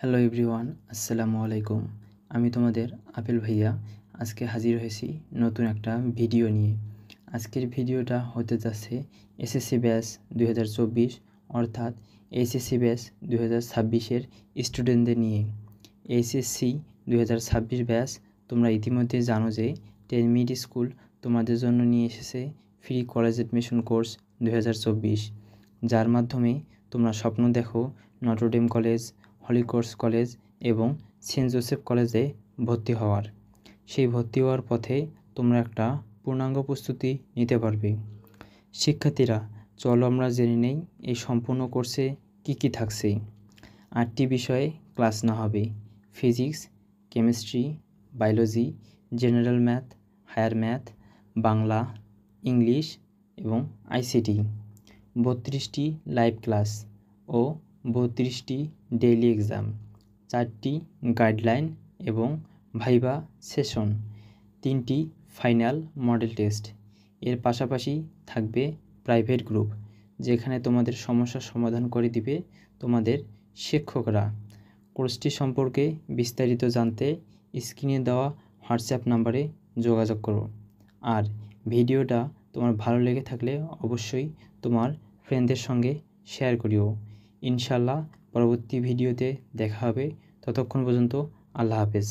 Hello everyone, আসসালামু আলাইকুম। আমি তোমাদের আপেল ভাইয়া আজকে হাজির হয়েছি নতুন একটা ভিডিও নিয়ে। আজকের ভিডিওটা হতে যাচ্ছে এসএসসি ব্যাচ 2024 অর্থাৎ এইচএসসি ব্যাচ 2026-এর স্টুডেন্টদের নিয়ে। এইচএসসি 2026 ব্যাচ তোমরা ইতিমধ্যে জানো যে 10 মিড স্কুল তোমাদের জন্য নিয়ে এসেছে ফ্রি কলেজ অ্যাডমিশন কোর্স 2024, যার মাধ্যমে তোমরা স্বপ্ন দেখো Notre Dame college, Holy Cross college এবং সেন্ট জোসেফ কলেজে ভর্তি হওয়ার। সেই ভর্তি হওয়ার পথে তোমরা একটা পূর্ণাঙ্গ প্রস্তুতি নিতে পারবে। শিক্ষার্থীরা, চলো আমরা জেনে নেই এই সম্পূর্ণ কোর্সে কি কি থাকছে। 8টি বিষয়ে ক্লাস নেওয়া হবে: physics, chemistry, biology, general math, higher math, Bangla, English এবং আইসিটি। 32টি লাইভ ক্লাস ও 32টি ডেইলি এক্সাম, 4টি গাইডলাইন এবং ভাইভা সেশন, 3টি ফাইনাল মডেল টেস্ট। এর পাশাপাশি থাকবে প্রাইভেট গ্রুপ, যেখানে তোমাদের সমস্যার সমাধান করে দিবে তোমাদের শিক্ষকরা। কোর্সটি সম্পর্কে বিস্তারিত জানতে স্ক্রিনে দেওয়া হোয়াটসঅ্যাপ নাম্বারে যোগাযোগ করো। আর ভিডিওটা তোমার ভালো লেগে থাকলে অবশ্যই তোমার ফ্রেন্ডদের সঙ্গে শেয়ার করিও। ইনশাল্লাহ পরবর্তী ভিডিওতে দেখা হবে। ততক্ষণ পর্যন্ত আল্লাহ হাফেজ।